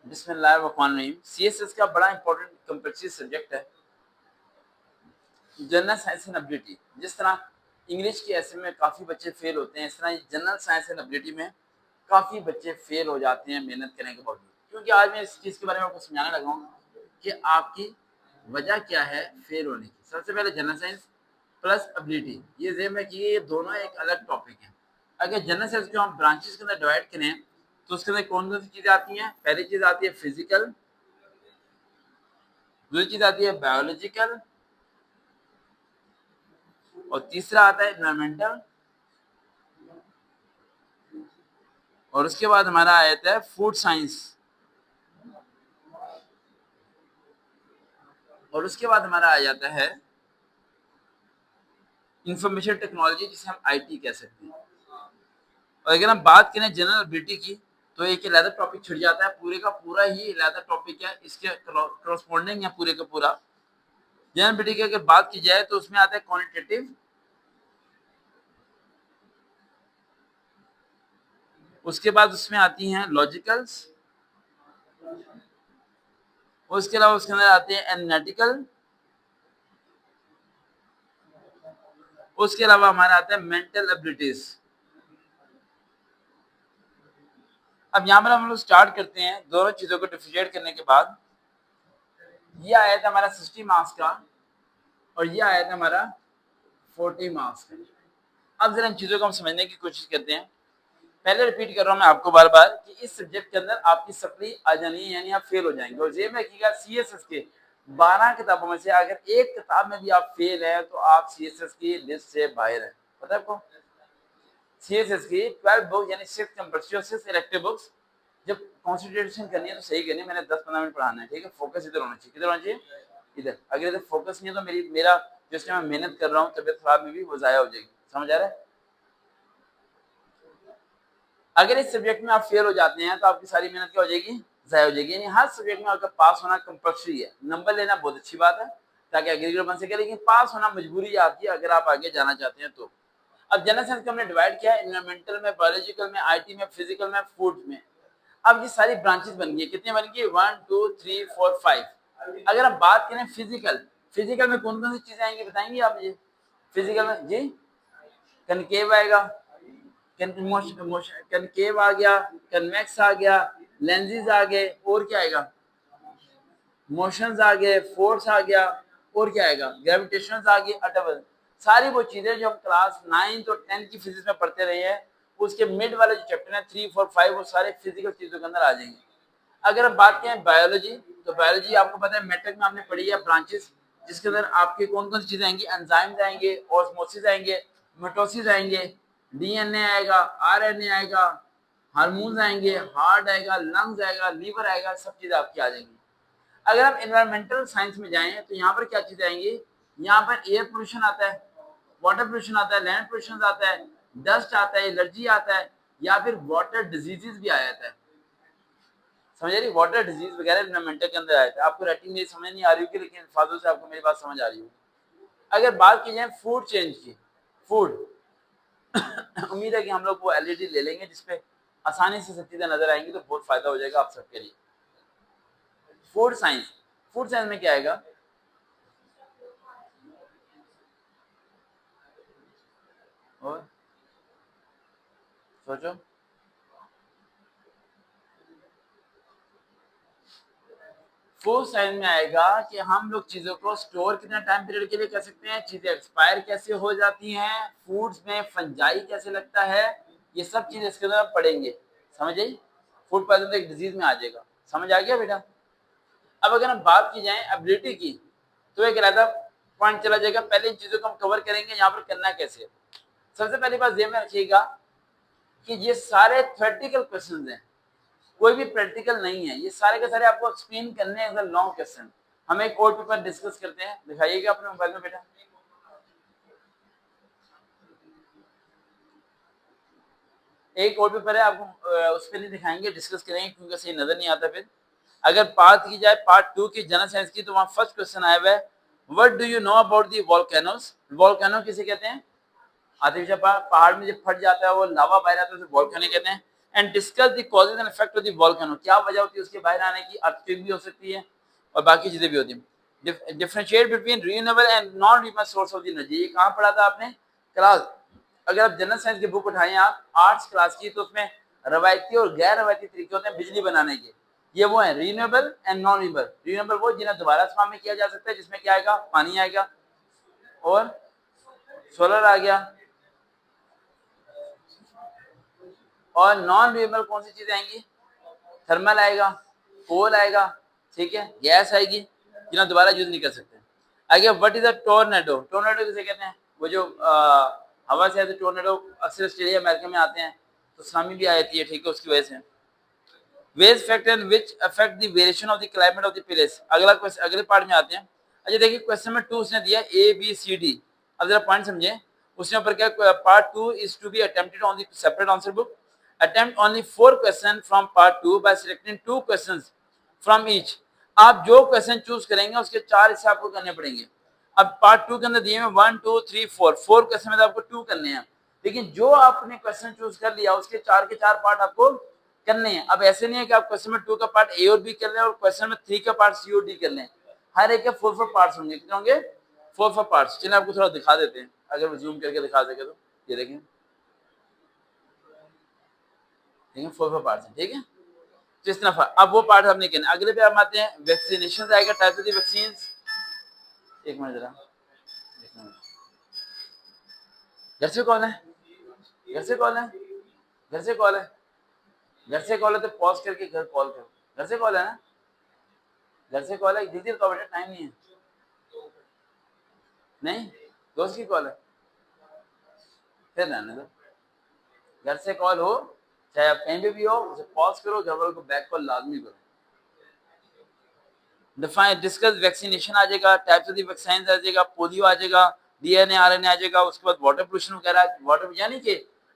बिस्मिल्लाहिर्रहमानिर्रहीम। सीएसएस का बड़ा इंपॉर्टेंट कंपल्सरी सब्जेक्ट है। जनरल साइंस एंड एबिलिटी, जिस तरह इंग्लिश के ऐसे में काफ़ी बच्चे फेल होते हैं, इस तरह जनरल साइंस एंड एबिलिटी में काफ़ी बच्चे फेल हो जाते हैं मेहनत करने के बावजूद। क्योंकि आज मैं इस चीज़ के बारे में आपको समझाने लगा हूँ कि आपकी वजह क्या है फेल होने की। सबसे पहले जनरल साइंस प्लस एबिलिटी, ये जेब में कि ये दोनों एक अलग टॉपिक है। अगर जनरल साइंस को हम ब्रांचेस के अंदर डिवाइड करें तो उसके अंदर कौन कौन सी चीज़ें आती हैं? पहली चीज़ आती है फिजिकल, दूसरी चीज़ आती है बायोलॉजिकल, और तीसरा आता है एनवायरमेंटल, और उसके बाद हमारा आ जाता है फूड साइंस, और उसके बाद हमारा आ जाता है इंफॉर्मेशन टेक्नोलॉजी, जिसे हम आईटी कह सकते हैं। और अगर हम बात करें जनरल एबिलिटी की तो एक अलग टॉपिक छुट जाता है, पूरे का पूरा ही अलग टॉपिक है, इसके करस्पॉन्डिंग है पूरे का पूरा। जनरल एबिलिटी की अगर बात की जाए तो उसमें आता है क्वांटिटेटिव, उसके बाद उसमें आती हैं लॉजिकल्स, उसके अलावा उसके अंदर आते हैं एनालिटिकल, उसके अलावा हमारा आता है मेंटल एबिलिटीज। अब यहाँ पर हम लोग स्टार्ट करते हैं दोनों चीजों को डिफरेंशिएट करने के बाद। ये आया था हमारा 60 मार्क्स का और ये आया था हमारा 40 मार्क्स का। अब जरा इन चीजों को हम समझने की कोशिश करते हैं। पहले रिपीट कर रहा हूं मैं आपको बार बार कि इस सब्जेक्ट के अंदर आपकी सप्ली आ जानी है, यानी आप फेल हो जाएंगे। और ये में रखिएगा सीएसएस के 12 किताबों में से अगर एक किताब में भी आप फेल है तो आप सीएसएस की लिस्ट से बाहर है। पता है आपको? सीएसएस की 12 बुक यानी 6 कंपल्सरी और 6 इलेक्टिव बुक्स, जब कंसंट्रेशन करनी है तो सही करनी है। मैंने 10-15 मिनट पढ़ाना है, ठीक है? फोकस इधर होना चाहिए। किधर होना चाहिए? इधर। अगर इधर फोकस नहीं है तो मेरा जिस टाइम मैं मेहनत कर रहा हूँ तबियत खराब में भी वो जाया हो जाएगी। समझ आ रहा है? अगर इस सब्जेक्ट में आप फेल हो जाते हैं तो आपकी सारी मेहनत क्या हो जाएगी? जाया हो जाएगी। यानी हर सब्जेक्ट में आपका पास होना कंपल्सरी है। नंबर लेना बहुत अच्छी बात है ताकि एग्रीगेट बन सके, लेकिन पास होना मजबूरी आपकी अगर आप आगे जाना चाहते हैं तो। अब जनरल साइंस को हमने डिवाइड किया है एनवायरमेंटल में, बायोलॉजिकल में, आईटी में, फिजिकल में, फूड में। अब ये सारी ब्रांचेस बन गई। कितनी बन गई? 1 2 3 4 5। अगर हम बात करें फिजिकल, फिजिकल में कौन कौन सी चीजें आएंगी बताएंगे आप मुझे? फिजिकल में जी कनकेव आएगा, कनकेव आ गया, कन्वेक्स आ गया, लेंसेज आ गए, और क्या आएगा? मोशंस आ गए, फोर्स आ गया, और क्या आएगा? ग्रेविटेशन आ गई, अटबल। सारी वो चीजें जो हम क्लास 9 और 10 की फिजिक्स में पढ़ते रहे हैं, उसके मिड वाले जो चैप्टर है 3 4 5, वो सारे फिजिकल चीजों के अंदर आ जाएंगे। अगर हम बात करें बायोलॉजी, तो बायोलॉजी आपको पता है मैट्रिक में आपने पढ़ी है ब्रांचेस, जिसके अंदर आपके कौन कौन सी चीजें आएंगी? एंजाइम्स आएंगे, ऑस्मोसिस आएंगे, मिटोसिस आएंगे, डीएनए आएगा, आरएनए आएगा, हार्मोन्स आएंगे, हार्ट आएगा, लंग्स आएगा, लीवर आएगा, सब चीजें आपकी आ जाएंगी। अगर आप एनवायरमेंटल साइंस में जाएं तो यहाँ पर क्या चीजें आएंगी? यहाँ पर एयर पोल्यूशन आता है, वाटर पोल्यूशन आता है, लैंड पोल्यूशन आता है, डस्ट आता है, एलर्जी आता है, या फिर वाटर डिजीजेस भी आ जाता है। समझ रही? वाटर डिजीज वगैरह एनवायरमेंटल के अंदर आया था। आपको राइटिंग मेरी समझ नहीं आ रही होगी, लेकिन फादर से आपको मेरी बात समझ आ रही होगी। अगर बात की जाए फूड चेंज की, फूड उम्मीद है कि हम लोग वो एलईडी ले लेंगे जिसपे आसानी से सब चीजें नजर आएंगी, तो बहुत फायदा हो जाएगा आप सबके लिए। फूड साइंस, फूड साइंस में क्या आएगा? और सोचो। फूड साइंस में आएगा कि हम लोग चीजों को स्टोर कितना टाइम पीरियड के लिए कर सकते हैं, चीजें एक्सपायर कैसे हो जाती हैं, फूड्स में फंजाई कैसे लगता है, ये सब चीज इसके अंदर आप पढ़ेंगे। समझ आई? फूड पॉइजन तो एक डिजीज में आ जाएगा। समझ आ गया बेटा? अब अगर हम बात की जाए एबिलिटी की तो एक रहता पॉइंट चला जाएगा। पहले इन चीजों को हम कवर करेंगे यहाँ पर करना कैसे है। सबसे पहली बात ये में रखिएगा कि ये सारे थ्योरेटिकल क्वेश्चंस हैं, कोई भी प्रैक्टिकल नहीं है। ये सारे के सारे आपको एक्सप्लेन करने हैं एज अ लॉन्ग क्वेश्चन। हम एक और पेपर डिस्कस करते हैं, दिखाइएगा अपने मोबाइल में बेटा। एक और पेपर है, आपको उस पर नहीं दिखाएंगे, डिस्कस करेंगे क्योंकि सही नजर नहीं आता फिर। अगर बात की जाए पार्ट 2 की जनरल साइंस की, तो वहां फर्स्ट क्वेश्चन आया हुआ है, what do you know about the volcanoes? Volcano किसे कहते हैं? आर्टिफिशियल पहाड़ में जब फट जाता है वो लावा बाहर आता है, उसे वोल्केनो कहते हैं। And discuss the causes and effect of the volcano, क्या वजह होती है उसके बाहर आने की, अर्थक्वेक भी हो सकती है और बाकी चीजें भी होती हैं। Differentiate between renewable and non renewable source of the energy, ये कहाँ पढ़ा था आपने क्लास, अगर आप जनरल साइंस की बुक उठाएं आप आर्ट्स क्लास की, तो उसमें रवायती और गैर रवायती तरीके होते हैं बिजली बनाने के, ये वो है renewable and non renewable. Renewable वो जिन्हें दोबारा इस्तेमाल में किया जा सकता है, जिसमें क्या आएगा, पानी आएगा और सोलर आ गया, और नॉन रिन्यूएबल कौन सी चीजें आएंगी, थर्मल आएगा, कोल आएगा, ठीक है, गैस आएगी, जिन्हें दोबारा यूज नहीं कर सकते। आगे what is a tornado, tornado किसे कहते हैं, वो जो हवा से आते टोर्नेडो अक्सर ऑस्ट्रेलिया अमेरिका में आते हैं, तो सुनामी भी आती है, ठीक है, उसकी वजह से। Ways factor which affect the variation of the climate of the place, अगला क्वेश्चन अगले पार्ट में आते हैं। अच्छा देखिए क्वेश्चन में 2 उसने दिया ए बी सी डी, अब जरा पॉइंट समझे, उसने ऊपर क्या, part 2 is to be attempted on the separate answer book, attempt only 4 question from part 2 by selecting 2 questions from each, आप जो क्वेश्चन चूज करेंगे उसके 4 हिस्से आपको करने पड़ेंगे। अब पार्ट 2 के अंदर दिए हैं 1 2 3 4 क्वेश्चन में तो आपको 2 करने हैं, लेकिन जो आपने क्वेश्चन चूज कर लिया उसके 4 के 4 पार्ट आपको करने हैं। अब ऐसे नहीं है कि आप क्वेश्चन में 2 का पार्ट ए और बी कर लें और क्वेश्चन में 3 का पार्ट सी और डी कर लें, हर एक के 4 पार्ट्स होंगे, कितने होंगे, 4 पार्ट्स। चलिए आपको थोड़ा दिखा देते हैं, अगर जूम करके दिखा सके तो, ये देखें, ठीक है, 4 पार्ट्स हैं, ठीक है, तो इस तरह अब वो पार्ट हमने करना। अगले पे हम आते हैं वैक्सीनेशन आएगा, टाइप ऑफ द वैक्सीन, एक मिनट जरा, घर से कॉल है, घर से कॉल है, घर से कॉल है, घर से कॉल है, तो पॉज करके घर कॉल करो, घर से कॉल है ना, घर से कॉल है, जल्दी बताओ बेटा, टाइम नहीं है, नहीं दोस्त की कॉल है, फिर रहने दो, घर से कॉल हो चाहे आप कहीं पे भी हो, उसे पॉज करो, घर वालों को बैक कॉल लाजमी करो। डिफाइन डिस्कस वैक्सीनेशन आ जाएगा, टाइप्स ऑफ द वैक्सीन आ जाएगा, पोलियो आ जाएगा, डीएनए आरएनए आ जाएगा, उसके बाद वाटर पोल्यूशन वगैरह, वाटर, यानी कि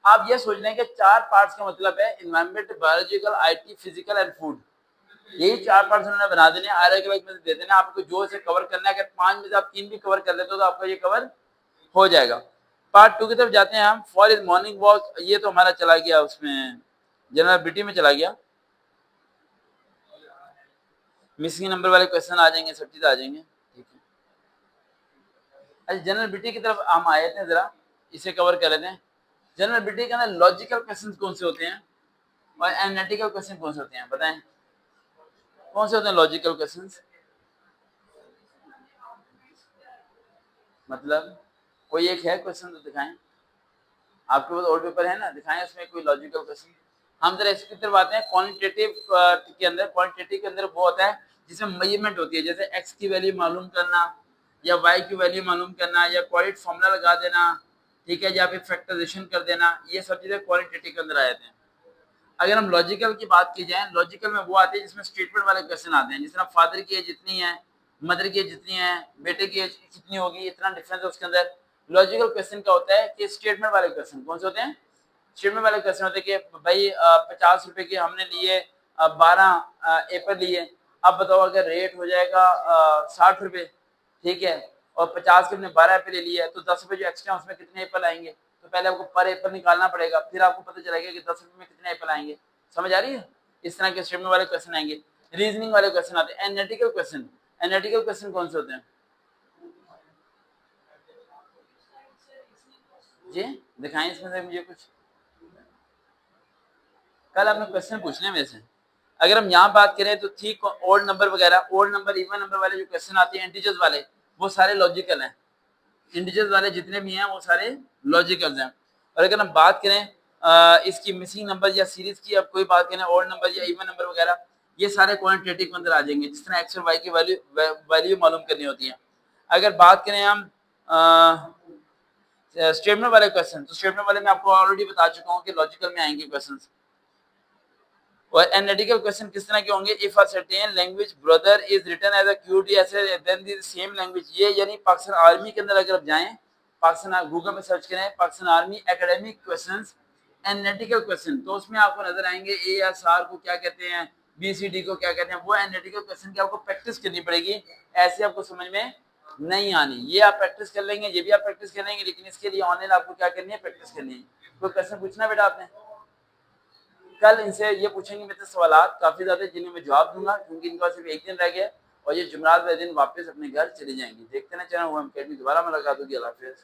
आप ये सोच लें कि 4 पार्ट्स का मतलब है environment, biological, IT, physical and food, यही 4 पार्ट्स उन्होंने बना देने, आर के बाद दे देना आपको, जो इसे कवर करना है, अगर 5 में से आप 3 भी कवर कर लेते हो तो आपका ये कवर हो जाएगा। पार्ट 2 की तरफ जाते हैं हम, फॉर इज मॉर्निंग वॉक, ये तो हमारा चला गया उसमें जनरल में चला गया, मिसिंग नंबर वाले क्वेश्चन आ जाएंगे, सब चीज आ जाएंगे, ठीक है। अच्छा जनरल की तरफ हम आए थे, जरा इसे कवर कर लेते हैं। जनरल के अंदर लॉजिकल क्वेश्चन कौन से होते हैं और एनालिटिकल क्वेश्चन कौन से होते हैं, बताएं कौन से होते हैं लॉजिकल क्वेश्चन, मतलब कोई एक है क्वेश्चन तो दिखाएं, आपके पास ओल्ड पेपर है ना, दिखाएं उसमें कोई लॉजिकल क्वेश्चन। हम जरा इसकी तरफ आते हैं, क्वांटिटेटिव के अंदर, क्वांटिटेटिव के अंदर वो होता है जिसमें मेजरमेंट होती है, जैसे एक्स की वैल्यू मालूम करना या वाई की वैल्यू मालूम करना या क्वालिट फॉर्मूला लगा देना, ठीक है, या फिर फैक्टराइजेशन कर देना, ये सब चीजें क्वालिटेटिव के अंदर आ जाते हैं। अगर हम लॉजिकल की बात की जाए, लॉजिकल में वो आते हैं जिसमें स्टेटमेंट वाले क्वेश्चन आते हैं, जिस तरह फादर की एज जितनी है, मदर की एज जितनी है, बेटे की एज कितनी होगी, इतना डिफरेंस है उसके अंदर। लॉजिकल क्वेश्चन का होता है कि स्टेटमेंट वाले क्वेश्चन कौन से होते हैं, स्टेटमेंट वाले क्वेश्चन होते हैं कि भाई 50 रुपए के हमने लिए, 12 एप्पल लिए, अब बताओ अगर रेट हो जाएगा 60 रुपए, ठीक है, और 50 के हमने 12 एप्पल ले लिया है, तो 10 रुपए जो एक्स्ट्रा उसमें कितने एप्पल आएंगे, तो पहले आपको पर एप्पल निकालना पड़ेगा, फिर आपको पता चलेगा कि 10 रुपए में कितने एप्पल आएंगे, समझ आ रही है। इस तरह के स्टेटमेंट वाले क्वेश्चन आएंगे। रीजनिंग वाले क्वेश्चन आते हैं। एनालिटिकल क्वेश्चन, एनालिटिकल क्वेश्चन कौन से होते हैं जी, दिखाएं इसमें से मुझे कुछ, कल आपने क्वेश्चन पूछने में से, अगर हम यहाँ बात करें तो ठीक ओल्ड नंबर वगैरह, ओल्ड नंबर इवन नंबर वाले जो क्वेश्चन आते हैं इंटीजर्स वाले, वो सारे लॉजिकल हैं, इंटीजर्स वाले जितने भी हैं वो सारे लॉजिकल हैं। और अगर हम बात करें इसकी मिसिंग नंबर या सीरीज की, अब कोई बात करें ओल्ड नंबर या इवन नंबर वगैरह, ये सारे क्वांटिटेटिव के अंदर आ जाएंगे, जिस तरह एक्स और वाई की वैल्यू मालूम करनी होती है। अगर बात करें हम स्टेटमेंट वाले क्वेश्चन, तो स्टेटमेंट वाले में आपको ऑलरेडी बता चुका हूँ कि लॉजिकल में आएंगे क्वेश्चंस। और एनालिटिकल क्वेश्चन किस तरह के होंगे, if a certain language brother is written as a QTS then the same language, ये यानी पाकिस्तान आर्मी के अंदर अगर आप जाएं, पाकिस्तान गूगल में सर्च करें Pakistan army academic questions analytical question, तो उसमें आपको नजर आएंगे ASR को क्या कहते हैं, BCD को क्या कहते हैं, वो एनालिटिकल क्वेश्चन की आपको प्रैक्टिस करनी पड़ेगी, ऐसे आपको समझ में नहीं आनी। ये आप प्रैक्टिस कर लेंगे, ये भी आप प्रैक्टिस कर लेंगे, लेकिन इसके लिए ऑनलाइन आपको क्या करनी है, प्रैक्टिस करनी है। कोई क्वेश्चन पूछना बेटा आपने, कल इनसे ये पूछेंगे मेरे से सवालात काफ़ी ज़्यादा जिन्हें मैं जवाब दूंगा, क्योंकि इनका सिर्फ एक दिन रह गया है और ये जुमेरात वाले दिन वापस अपने घर चले जाएंगे। देखते हैं चैनल अकेडमी, दोबारा मुलाकात होगी। अल्लाह हाफिज़।